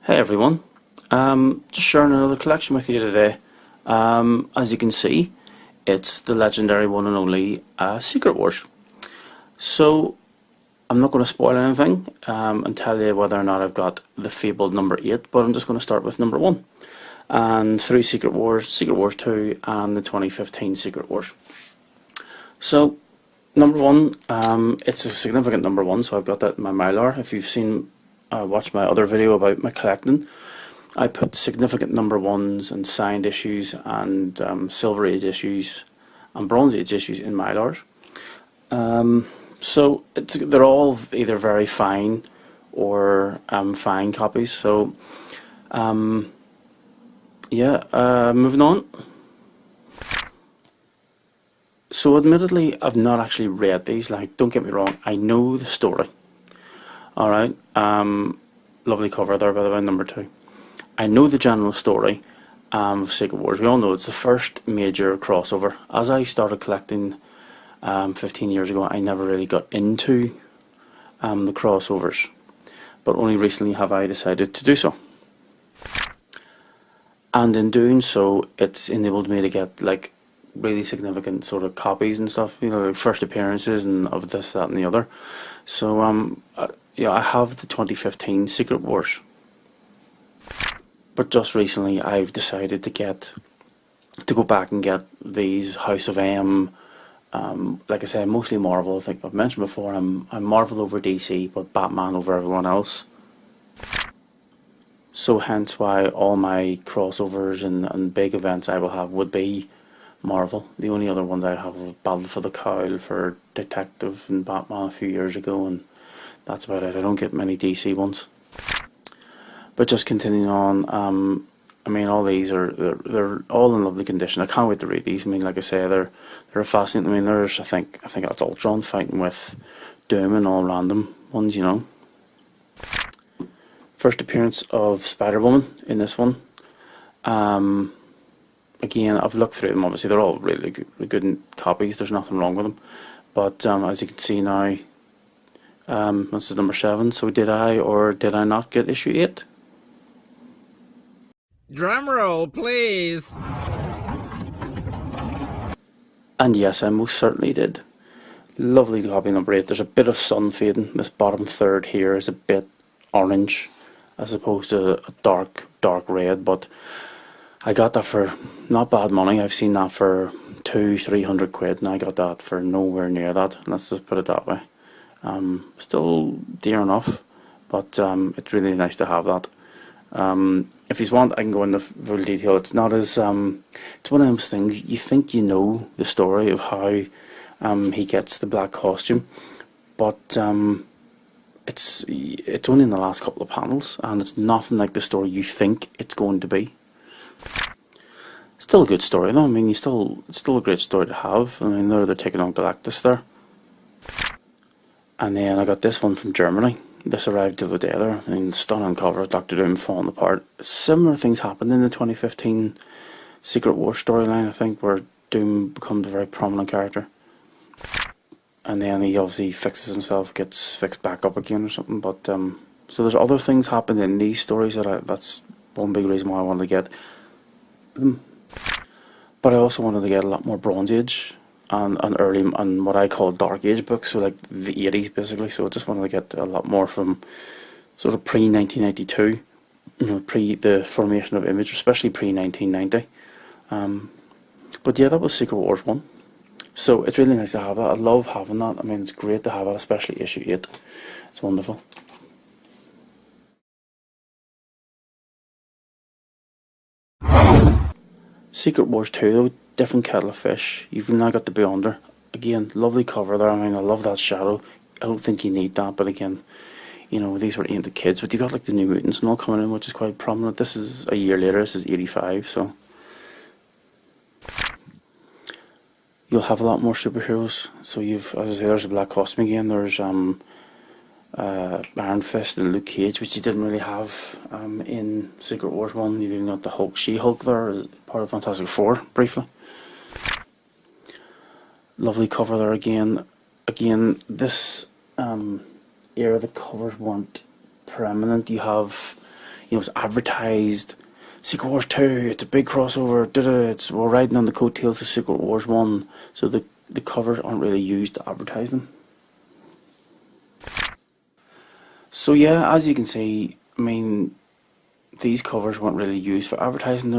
Hey everyone, just sharing another collection with you today. As you can see, it's the legendary one and only Secret Wars. So, I'm not going to spoil anything and tell you whether or not I've got the fabled number 8, but I'm just going to start with number 1. And through Secret Wars 2, and the 2015 Secret Wars. So, number 1, it's a significant number 1, so I've got that in my Mylar. If you've watched my other video about my collecting, I put significant number 1s and signed issues and Silver Age issues and Bronze Age issues in Mylars. So they're all either very fine or fine copies. So moving on. So admittedly, I've not actually read these. Like, don't get me wrong, I know the story. Alright, lovely cover there, by the way, number 2. I know the general story of Secret Wars. We all know it's the first major crossover. As I started collecting 15 years ago, I never really got into the crossovers, but only recently have I decided to do so. And in doing so, it's enabled me to get like really significant sort of copies and stuff, you know, like first appearances and of this, that, and the other. So I have the 2015 Secret Wars, but just recently I've decided to go back and get these House of M. Like I say, mostly Marvel. I think I've mentioned before, I'm Marvel over DC, but Batman over everyone else. So hence why all my crossovers and big events I will have would be Marvel. The only other ones I have are Battle for the Cowl for Detective and Batman a few years ago, and that's about it. I don't get many DC ones. But just continuing on, I mean, all these they're all in lovely condition. I can't wait to read these. I mean, like I say, they're fascinating. I mean, there's I think that's Ultron fighting with Doom and all random ones, you know. First appearance of Spider-Woman in this one. Again, I've looked through them. Obviously, they're all really good copies. There's nothing wrong with them. But as you can see now, this is number 7. So did I or did I not get issue 8? Drum roll, please. And yes, I most certainly did. Lovely copy number 8. There's a bit of sun fading. This bottom third here is a bit orange as opposed to a dark red, but I got that for not bad money. I've seen that for 200-300 quid, and I got that for nowhere near that. Let's just put it that way. Still dear enough, but it's really nice to have that. If you want, I can go into full detail. It's not as it's one of those things. You think you know the story of how he gets the black costume, but it's only in the last couple of panels, and it's nothing like the story you think it's going to be. Still a good story though. I mean, it's still a great story to have. I mean, they're taking on Galactus there. And then I got this one from Germany. This arrived the other day there. I mean, stunning cover, Doctor Doom falling apart. Similar things happened in the 2015 Secret Wars storyline, I think, where Doom becomes a very prominent character. And then he obviously fixes himself, gets fixed back up again or something. But so there's other things happening in these stories that's one big reason why I wanted to get them. But I also wanted to get a lot more Bronze Age and early and what I call Dark Age books, so like the 80s basically. So I just wanted to get a lot more from sort of pre-1992, you know, pre the formation of Image, especially pre-1990. But yeah, that was Secret Wars 1. So it's really nice to have that. I love having that. I mean, it's great to have it, especially issue 8. It's wonderful. Secret Wars 2 though, different kettle of fish. You've now got the Beyonder. Again, lovely cover there. I mean, I love that shadow. I don't think you need that, but again, you know, these were aimed at kids. But you got like the New Mutants and all coming in, which is quite prominent. This is a year later. This is 85, so you'll have a lot more superheroes. So you've, as I say, there's a Black costume again. There's Iron Fist and Luke Cage, which you didn't really have in Secret Wars 1. You've even got the Hulk, She-Hulk there as part of Fantastic Four, briefly. Lovely cover there again. Again, this era the covers weren't prominent. You have it's advertised. Secret Wars 2, it's a big crossover. We're riding on the coattails of Secret Wars 1, so the covers aren't really used to advertise them. So yeah, as you can see, I mean, these covers weren't really used for advertising.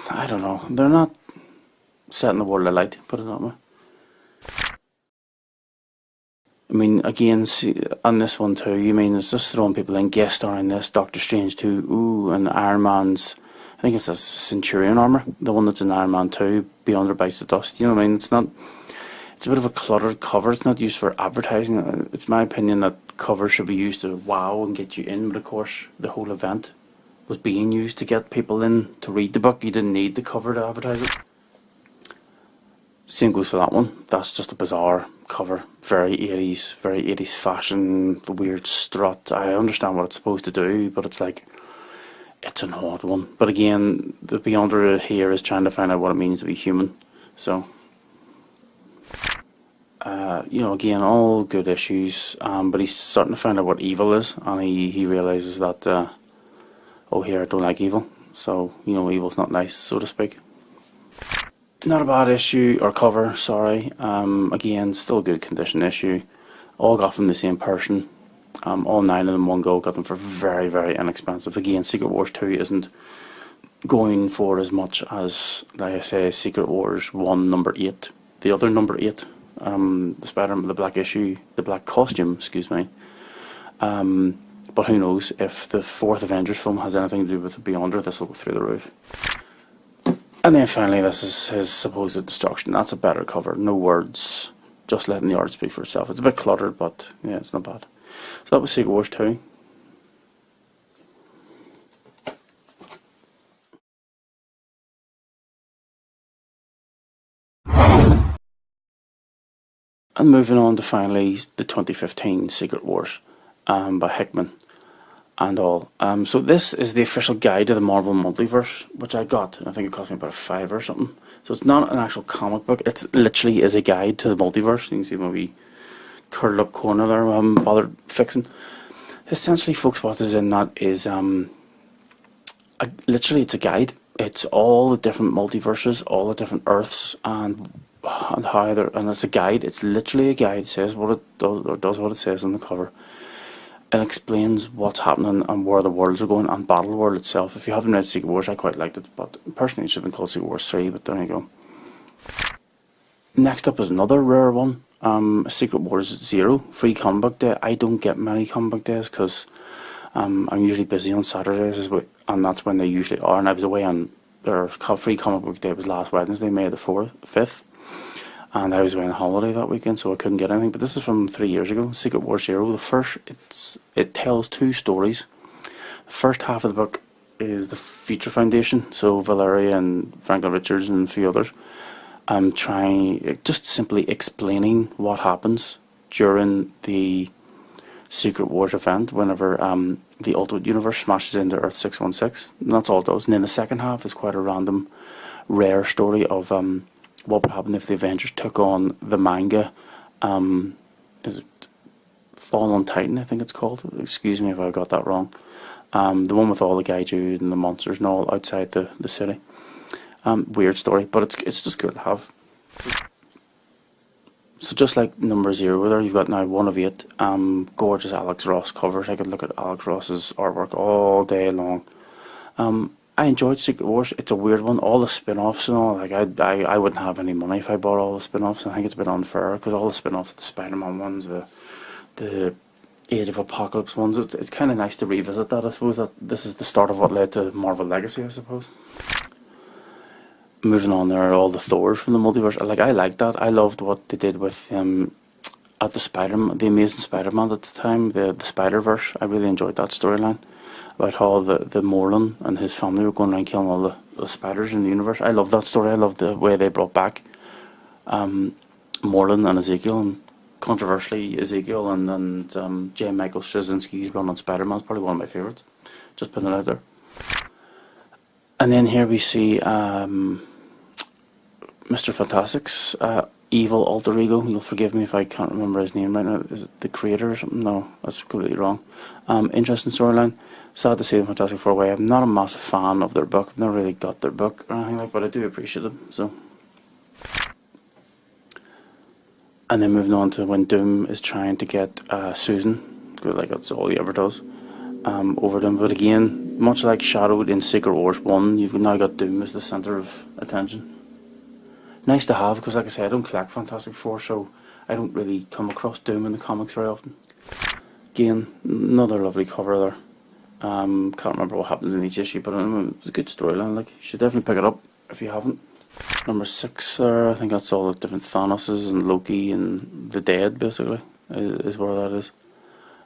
I don't know, they're not setting the world alight, put it that way. I mean, again, see, on this one too, it's just throwing people in, guest starring this, Doctor Strange 2, ooh, and Iron Man's, I think it's a Centurion armour, the one that's in Iron Man 2, Beyond the Bites of Dust, you know what I mean? It's a bit of a cluttered cover, it's not used for advertising. It's my opinion that covers should be used to wow and get you in, but of course, the whole event was being used to get people in to read the book. You didn't need the cover to advertise it. Same goes for that one. That's just a bizarre cover. Very 80s fashion, the weird strut. I understand what it's supposed to do, but it's like, it's an odd one. But again, the Beyonder here is trying to find out what it means to be human. So, again, all good issues, but he's starting to find out what evil is, and he realises that, oh, here, I don't like evil. So, evil's not nice, so to speak. Not a bad issue, or cover, sorry. Again, still a good condition issue. All got from the same person. All 9 of them one go, got them for very, very inexpensive. Again, Secret Wars 2 isn't going for as much as, like I say, Secret Wars 1 number 8. The other number 8, the Spider-Man, the black costume, excuse me. But who knows, if the 4th Avengers film has anything to do with the Beyonder, this will go through the roof. And then finally, this is his supposed destruction. That's a better cover. No words, just letting the art speak for itself. It's a bit cluttered, but yeah, it's not bad. So that was Secret Wars 2. And moving on to finally the 2015 Secret Wars by Hickman and all. So this is the official guide to the Marvel Multiverse, which I got. I think it cost me about $5 or something. So it's not an actual comic book. It's literally is a guide to the multiverse. You can see my wee curled up corner there I haven't bothered fixing. Essentially, folks, what is in that is literally it's a guide. It's all the different multiverses, all the different Earths, and how they're, and it's a guide. It's literally a guide. It says what it does, or does what it says on the cover. It explains what's happening and where the worlds are going, and Battle World itself. If you haven't read Secret Wars, I quite liked it, but personally it should have been called Secret Wars 3, but there you go. Next up is another rare one, Secret Wars 0, free comic book day. I don't get many comic book days because I'm usually busy on Saturdays, and that's when they usually are, and I was away on their free comic book day was last Wednesday, May the 5th. And I was away on holiday that weekend, so I couldn't get anything. But this is from 3 years ago, Secret Wars 0. The first, it tells 2 stories. The first half of the book is the Future Foundation, so Valeria and Franklin Richards and a few others. Just simply explaining what happens during the Secret Wars event whenever the Ultimate Universe smashes into Earth 616. And that's all it does. And then the second half is quite a random, rare story of what would happen if the Avengers took on the manga, is it Fall on Titan, I think it's called? Excuse me if I got that wrong. The one with all the Gaiju and the monsters and all outside the city. Weird story, but it's just good to have. So just like number 0 there, you've got now 1 of 8 gorgeous Alex Ross covers. I could look at Alex Ross's artwork all day long. I enjoyed Secret Wars. It's a weird one. All the spin-offs and all, like I wouldn't have any money if I bought all the spin-offs. I think it's a bit unfair because all the spin-offs, the Spider-Man ones, the Age of Apocalypse ones, it's kind of nice to revisit that. I suppose that this is the start of what led to Marvel Legacy, I suppose. Moving on, there are all the Thors from the multiverse. I liked that. I loved what they did with at the Amazing Spider-Man at the time, the Spider-Verse. I really enjoyed that storyline about how the Morlun and his family were going around killing all the spiders in the universe. I love that story. I love the way they brought back Morlun and Ezekiel, and controversially Ezekiel and J. Michael Straczynski's run on Spider-Man is probably one of my favourites. Just putting it out there. And then here we see Mr. Fantastic's evil alter ego. You'll forgive me if I can't remember his name right now. Is it the creator or something? No, that's completely wrong. Interesting storyline. Sad to see them Fantastic Four away. I'm not a massive fan of their book. I've never really got their book or anything like, but I do appreciate them. So, and then moving on to when Doom is trying to get Susan, because like that's all he ever does, over them. But again, much like Shadowed in Secret Wars 1, you've now got Doom as the centre of attention. Nice to have, because like I say, I don't collect Fantastic Four, so I don't really come across Doom in the comics very often. Again, another lovely cover there. Can't remember what happens in each issue, but it's a good storyline. Like, you should definitely pick it up if you haven't. Number 6 there, I think that's all the different Thanoses and Loki and the dead, basically, is where that is.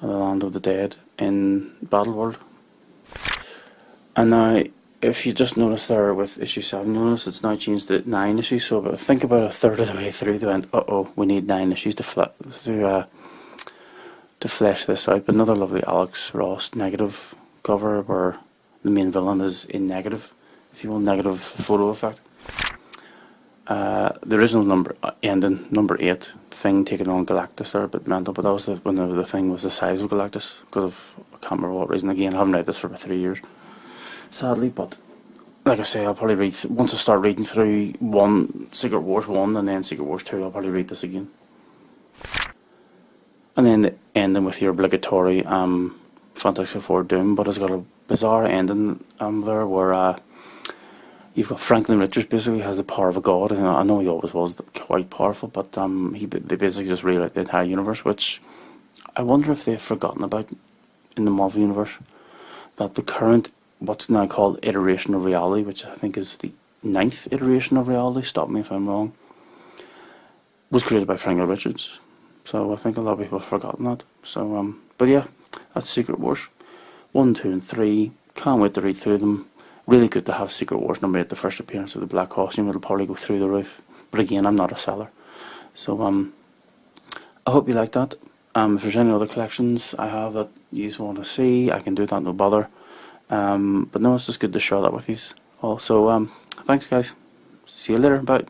And the land of the dead in Battleworld. And now, if you just notice there with issue 7, you'll notice it's now changed to 9 issues. So I think about a third of the way through, they went, uh-oh, we need 9 issues to flesh this out. But another lovely Alex Ross negative cover where the main villain is in negative, if you will, negative photo effect. The original ending, number 8, Thing taking on Galactus there, a bit mental, but that was when the Thing was the size of Galactus, because of, I can't remember what reason. Again, I haven't read this for about 3 years, sadly, but like I say, I'll probably read, once I start reading through Secret Wars 1 and then Secret Wars 2, I'll probably read this again. And then the ending with your obligatory Fantastic Four Doom, but it's got a bizarre ending there where you've got Franklin Richards basically has the power of a god, and I know he always was quite powerful, but they basically just rewrite the entire universe, which I wonder if they've forgotten about in the Marvel universe, that the current, what's now called iteration of reality, which I think is the 9th iteration of reality, stop me if I'm wrong, was created by Franklin Richards. So I think a lot of people have forgotten that. So, but yeah, that's Secret Wars 1, 2, and 3. Can't wait to read through them. Really good to have Secret Wars number 8, the first appearance of the black costume. It'll probably go through the roof. But again, I'm not a seller. So I hope you like that. If there's any other collections I have that you want to see, I can do that, no bother. But no, it's just good to share that with you. Also, thanks guys. See you later. Bye.